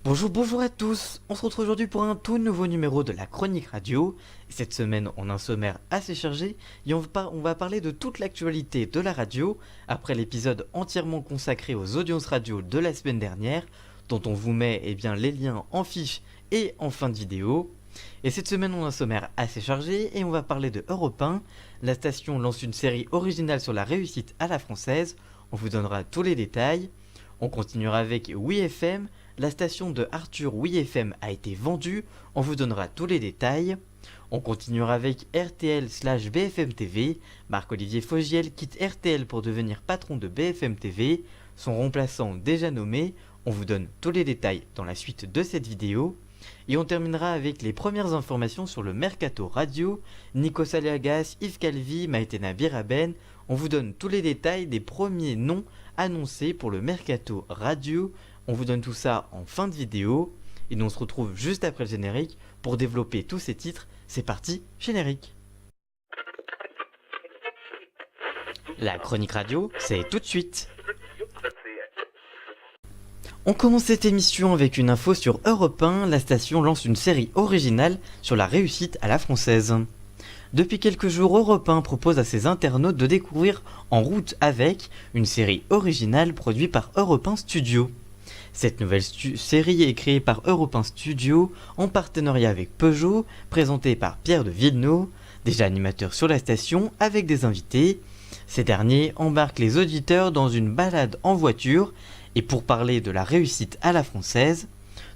Bonjour à tous. On se retrouve aujourd'hui pour un tout nouveau numéro de la Chronique Radio. Et cette semaine, on a un sommaire assez chargé et on va parler de toute l'actualité de la radio après l'épisode entièrement consacré aux audiences radio de la semaine dernière, dont on vous met les liens en fiche et en fin de vidéo. Et cette semaine, on a un sommaire assez chargé et on va parler de Europe 1. La station lance une série originale sur la réussite à la française. On vous donnera tous les détails. On continuera avec WeFM. La station de Arthur WeFM a été vendue, on vous donnera tous les détails. On continuera avec RTL/BFM TV. Marc-Olivier Fogiel quitte RTL pour devenir patron de BFM TV. Son remplaçant déjà nommé, on vous donne tous les détails dans la suite de cette vidéo. Et on terminera avec les premières informations sur le Mercato Radio. Nico Saliagas, Yves Calvi, Maïtena Biraben. On vous donne tous les détails des premiers noms annoncés pour le Mercato Radio. On vous donne tout ça en fin de vidéo. Et nous on se retrouve juste après le générique pour développer tous ces titres. C'est parti, générique. La chronique radio, c'est tout de suite. On commence cette émission avec une info sur Europe 1. La station lance une série originale sur la réussite à la française. Depuis quelques jours, Europe 1 propose à ses internautes de découvrir En route avec, une série originale produite par Europe 1 Studio. Cette nouvelle série est créée par Europe 1 Studio en partenariat avec Peugeot, présentée par Pierre de Villeneuve, déjà animateur sur la station avec des invités. Ces derniers embarquent les auditeurs dans une balade en voiture et pour parler de la réussite à la française.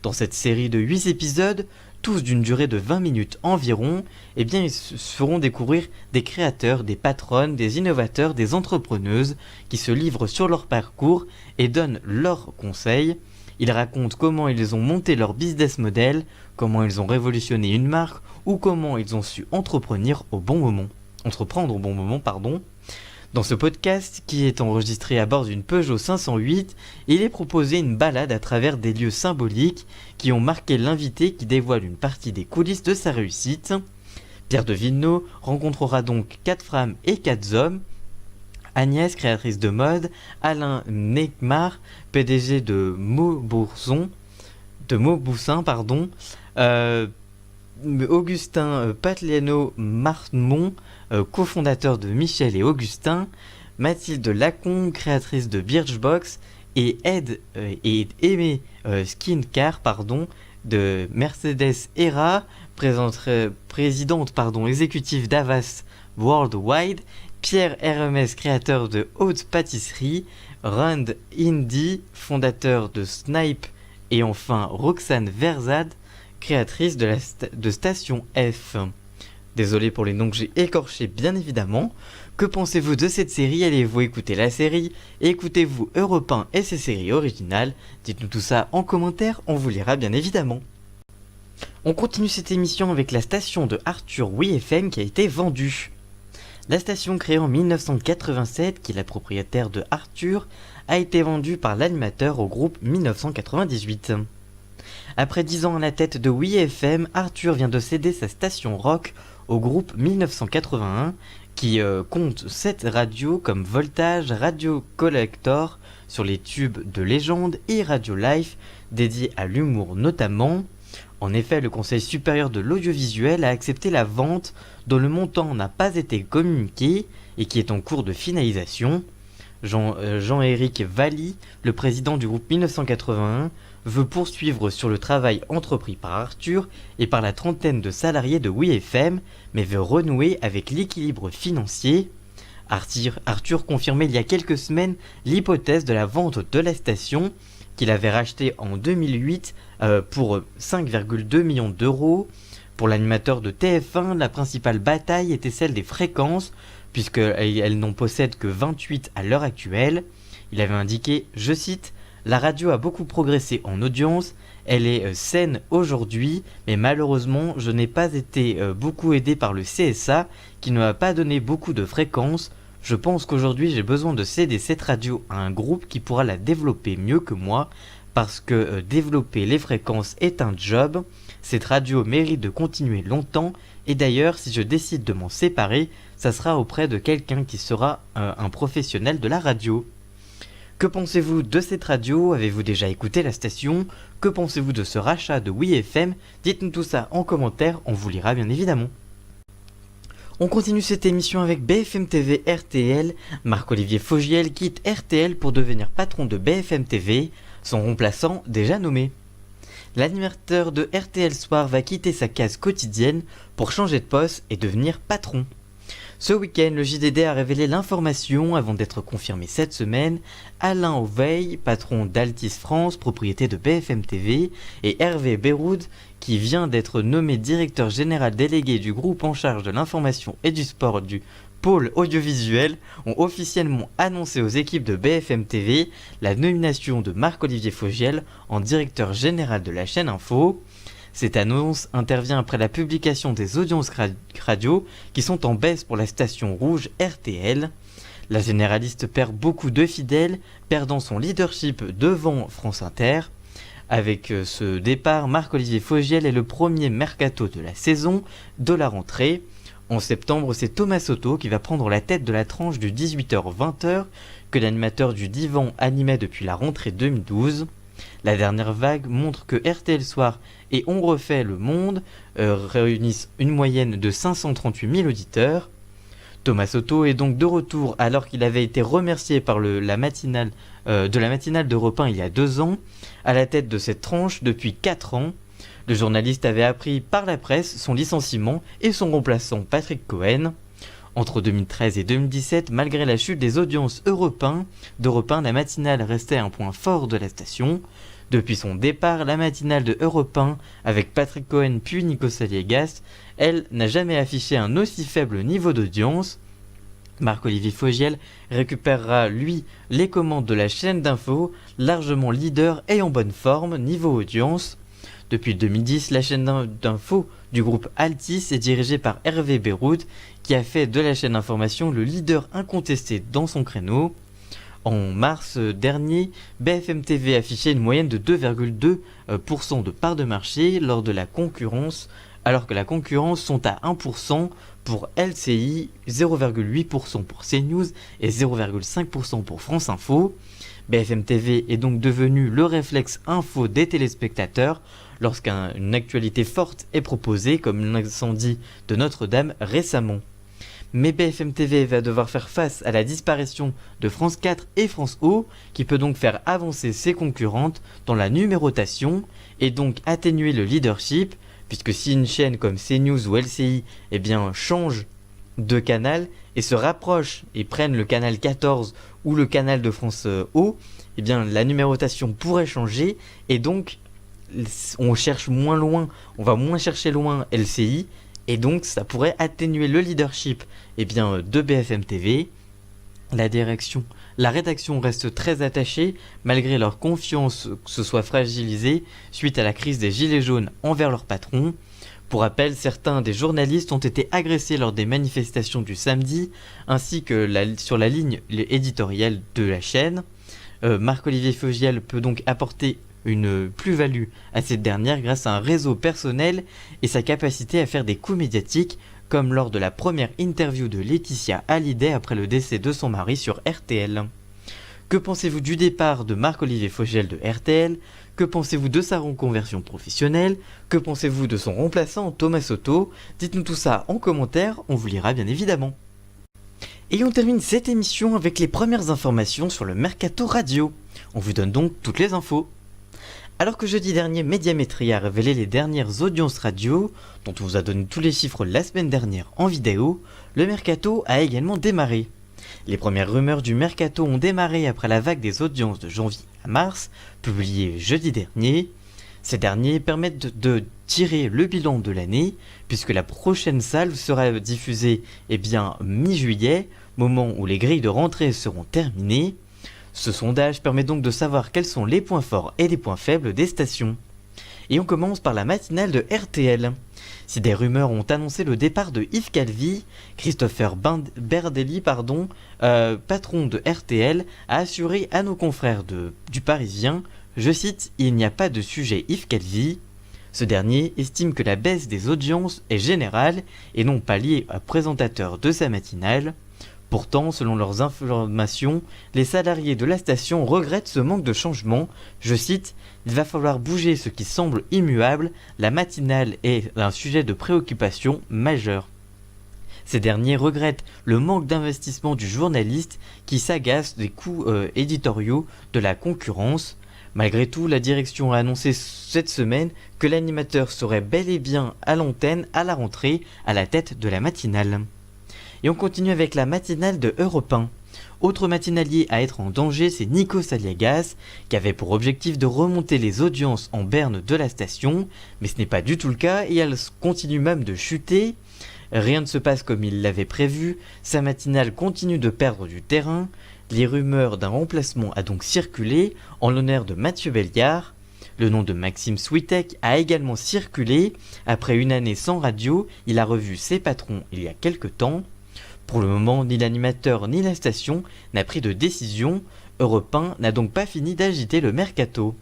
Dans cette série de 8 épisodes, tous d'une durée de 20 minutes environ, ils se feront découvrir des créateurs, des patronnes, des innovateurs, des entrepreneuses qui se livrent sur leur parcours et donnent leurs conseils. Ils racontent comment ils ont monté leur business model, comment ils ont révolutionné une marque ou comment ils ont su entreprendre au bon moment. Dans ce podcast, qui est enregistré à bord d'une Peugeot 508, il est proposé une balade à travers des lieux symboliques qui ont marqué l'invité qui dévoile une partie des coulisses de sa réussite. Pierre de Villeneuve rencontrera donc 4 femmes et 4 hommes. Agnès, créatrice de mode, Alain Neckmar, PDG de Mauboussin, Augustin Patliano-Marmont, cofondateur de Michel et Augustin, Mathilde Lacombe, créatrice de Birchbox, et Aimée Skincare de Mercedes Hera, présidente exécutive d'Avas Worldwide, Pierre Hermès, créateur de Haute Pâtisserie, Rand Indy, fondateur de Snipe, et enfin Roxane Verzade, créatrice de Station F. Désolé pour les noms que j'ai écorchés bien évidemment. Que pensez-vous de cette série? Allez-vous écouter la série? Écoutez-vous Europe 1 et ses séries originales? Dites-nous tout ça en commentaire, on vous lira bien évidemment. On continue cette émission avec la station de Arthur WeFM qui a été vendue. La station créée en 1987, qui est la propriétaire de Arthur, a été vendue par l'animateur au groupe 1998. Après 10 ans à la tête de WeFM, Arthur vient de céder sa station rock au groupe 1981 qui compte 7 radios comme Voltage, Radio Collector sur les tubes de légende et Radio Life dédié à l'humour notamment. En effet, le Conseil supérieur de l'audiovisuel a accepté la vente dont le montant n'a pas été communiqué et qui est en cours de finalisation. Jean-Éric Valli, le président du groupe 1981, veut poursuivre sur le travail entrepris par Arthur et par la trentaine de salariés de WeFM, mais veut renouer avec l'équilibre financier. Arthur confirmait il y a quelques semaines l'hypothèse de la vente de la station, qu'il avait rachetée en 2008 pour 5,2 millions d'euros. Pour l'animateur de TF1, la principale bataille était celle des fréquences, puisqu'elle n'en possède que 28 à l'heure actuelle. Il avait indiqué, je cite, « La radio a beaucoup progressé en audience, elle est saine aujourd'hui, mais malheureusement, je n'ai pas été beaucoup aidé par le CSA, qui ne m'a pas donné beaucoup de fréquences. Je pense qu'aujourd'hui, j'ai besoin de céder cette radio à un groupe qui pourra la développer mieux que moi, parce que développer les fréquences est un job. Cette radio mérite de continuer longtemps, et d'ailleurs, si je décide de m'en séparer, ça sera auprès de quelqu'un qui sera un professionnel de la radio. » Que pensez-vous de cette radio? Avez-vous déjà écouté la station? Que pensez-vous de ce rachat de WeFM? Dites-nous tout ça en commentaire, on vous lira bien évidemment. On continue cette émission avec BFM TV RTL. Marc-Olivier Fogiel quitte RTL pour devenir patron de BFM TV, son remplaçant déjà nommé. L'animateur de RTL Soir va quitter sa case quotidienne pour changer de poste et devenir patron. Ce week-end, le JDD a révélé l'information avant d'être confirmé cette semaine. Alain Auveil, patron d'Altis France, propriété de BFM TV, et Hervé Beyroud, qui vient d'être nommé directeur général délégué du groupe en charge de l'information et du sport du pôle audiovisuel, ont officiellement annoncé aux équipes de BFM TV la nomination de Marc-Olivier Fogiel en directeur général de la chaîne Info. Cette annonce intervient après la publication des audiences radio qui sont en baisse pour la station rouge RTL. La généraliste perd beaucoup de fidèles, perdant son leadership devant France Inter. Avec ce départ, Marc-Olivier Fogiel est le premier mercato de la saison de la rentrée. En septembre, c'est Thomas Soto qui va prendre la tête de la tranche du 18h-20h que l'animateur du Divan animait depuis la rentrée 2012. La dernière vague montre que RTL Soir et On refait le monde réunissent une moyenne de 538 000 auditeurs. Thomas Soto est donc de retour alors qu'il avait été remercié par la matinale d'Europe 1 il y a 2 ans, à la tête de cette tranche depuis 4 ans. Le journaliste avait appris par la presse son licenciement et son remplaçant Patrick Cohen. Entre 2013 et 2017, malgré la chute des audiences d'Europe 1, la matinale restait un point fort de la station. Depuis son départ, la matinale de Europe 1, avec Patrick Cohen puis Nico Saliegas, elle n'a jamais affiché un aussi faible niveau d'audience. Marc-Olivier Fogiel récupérera, lui, les commandes de la chaîne d'info, largement leader et en bonne forme niveau audience. Depuis 2010, la chaîne d'info du groupe Altis est dirigée par Hervé Beyroud, qui a fait de la chaîne d'information le leader incontesté dans son créneau. En mars dernier, BFM TV affichait une moyenne de 2,2% de part de marché lors de la concurrence, alors que la concurrence sont à 1% pour LCI, 0,8% pour CNews et 0,5% pour France Info. BFM TV est donc devenu le réflexe info des téléspectateurs lorsqu'une actualité forte est proposée, comme l'incendie de Notre-Dame récemment. Mais BFM TV va devoir faire face à la disparition de France 4 et France O, qui peut donc faire avancer ses concurrentes dans la numérotation et donc atténuer le leadership, puisque si une chaîne comme CNews ou LCI change de canal et se rapproche et prennent le canal 14 ou le canal de France O, la numérotation pourrait changer et donc on va moins chercher loin LCI et donc ça pourrait atténuer le leadership de BFM TV. La rédaction reste très attachée malgré leur confiance se soit fragilisée suite à la crise des gilets jaunes envers leur patron. Pour rappel, certains des journalistes ont été agressés lors des manifestations du samedi, ainsi que sur la ligne éditoriale de la chaîne. Marc-Olivier Fogiel peut donc apporter une plus-value à cette dernière grâce à un réseau personnel et sa capacité à faire des coups médiatiques, comme lors de la première interview de Laetitia Hallyday après le décès de son mari sur RTL. Que pensez-vous du départ de Marc-Olivier Fogiel de RTL? Que pensez-vous de sa reconversion professionnelle? Que pensez-vous de son remplaçant Thomas Soto? Dites-nous tout ça en commentaire, on vous lira bien évidemment. Et on termine cette émission avec les premières informations sur le Mercato Radio. On vous donne donc toutes les infos. Alors que jeudi dernier, Médiamétrie a révélé les dernières audiences radio, dont on vous a donné tous les chiffres la semaine dernière en vidéo, le Mercato a également démarré. Les premières rumeurs du Mercato ont démarré après la vague des audiences de janvier à mars, publiée jeudi dernier. Ces derniers permettent de tirer le bilan de l'année, puisque la prochaine salve sera diffusée mi-juillet, moment où les grilles de rentrée seront terminées. Ce sondage permet donc de savoir quels sont les points forts et les points faibles des stations. Et on commence par la matinale de RTL. Si des rumeurs ont annoncé le départ de Yves Calvi, Christopher Berdelli, patron de RTL, a assuré à nos confrères du Parisien, je cite, « Il n'y a pas de sujet Yves Calvi ». Ce dernier estime que la baisse des audiences est générale et non pas liée au présentateur de sa matinale. Pourtant, selon leurs informations, les salariés de la station regrettent ce manque de changement. Je cite, « Il va falloir bouger ce qui semble immuable, la matinale est un sujet de préoccupation majeur. » Ces derniers regrettent le manque d'investissement du journaliste qui s'agace des coûts éditoriaux de la concurrence. Malgré tout, la direction a annoncé cette semaine que l'animateur serait bel et bien à l'antenne à la rentrée à la tête de la matinale. Et on continue avec la matinale de Europe 1. Autre matinalier à être en danger, c'est Nikos Aliagas, qui avait pour objectif de remonter les audiences en berne de la station, mais ce n'est pas du tout le cas et elle continue même de chuter. Rien ne se passe comme il l'avait prévu, sa matinale continue de perdre du terrain, les rumeurs d'un remplacement a donc circulé en l'honneur de Mathieu Belliard. Le nom de Maxime Switek a également circulé. Après une année sans radio, il a revu ses patrons il y a quelque temps. Pour le moment, ni l'animateur ni la station n'a pris de décision. Europe 1 n'a donc pas fini d'agiter le mercato.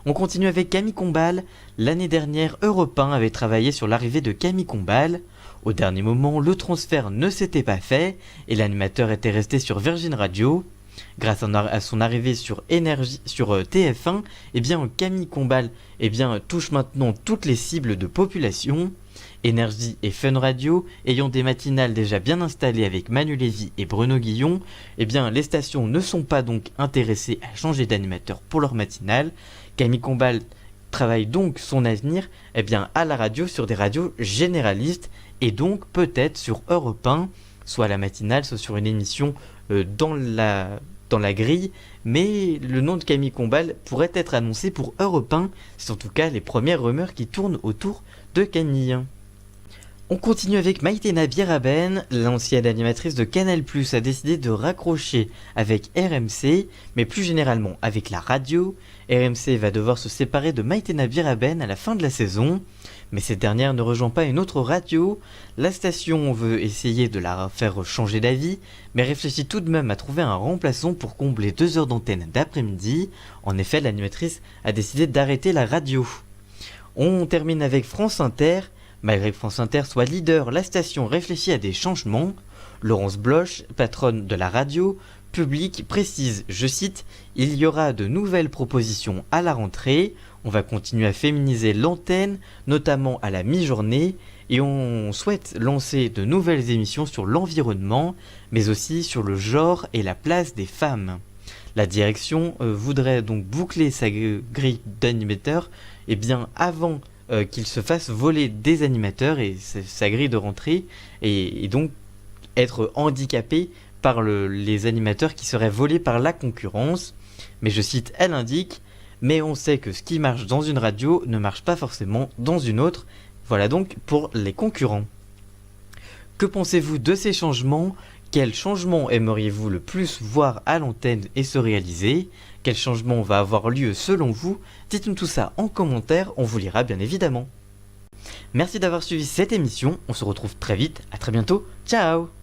On continue avec Camille Combal. L'année dernière, Europe 1 avait travaillé sur l'arrivée de Camille Combal. Au dernier moment, le transfert ne s'était pas fait et l'animateur était resté sur Virgin Radio. Grâce à son arrivée sur TF1, Camille Combal touche maintenant toutes les cibles de population. Énergie et Fun Radio, ayant des matinales déjà bien installées avec Manu Lévy et Bruno Guillon, les stations ne sont pas donc intéressées à changer d'animateur pour leur matinale. Camille Combal travaille donc son avenir à la radio sur des radios généralistes et donc peut-être sur Europe 1, soit à la matinale, soit sur une émission dans la grille, mais le nom de Camille Combal pourrait être annoncé pour Europe 1, c'est en tout cas les premières rumeurs qui tournent autour de Camille. On continue avec Maïtena Biraben, l'ancienne animatrice de Canal+, a décidé de raccrocher avec RMC, mais plus généralement avec la radio. RMC va devoir se séparer de Maïtena Biraben à la fin de la saison, mais cette dernière ne rejoint pas une autre radio. La station veut essayer de la faire changer d'avis, mais réfléchit tout de même à trouver un remplaçant pour combler 2 heures d'antenne d'après-midi. En effet, l'animatrice a décidé d'arrêter la radio. On termine avec France Inter. Malgré que France Inter soit leader, la station réfléchit à des changements. Laurence Bloch, patronne de la radio publique, précise, je cite, « Il y aura de nouvelles propositions à la rentrée. On va continuer à féminiser l'antenne, notamment à la mi-journée, et on souhaite lancer de nouvelles émissions sur l'environnement, mais aussi sur le genre et la place des femmes. » La direction voudrait donc boucler sa grille d'animateurs avant qu'il se fasse voler des animateurs et sa grille de rentrée et donc être handicapé par les animateurs qui seraient volés par la concurrence. Mais je cite, elle indique, mais on sait que ce qui marche dans une radio ne marche pas forcément dans une autre. Voilà donc pour les concurrents. Que pensez-vous de ces changements ? Quel changement aimeriez-vous le plus voir à l'antenne et se réaliser ? Quel changement va avoir lieu selon vous ? Dites-nous tout ça en commentaire, on vous lira bien évidemment. Merci d'avoir suivi cette émission, on se retrouve très vite, à très bientôt, ciao !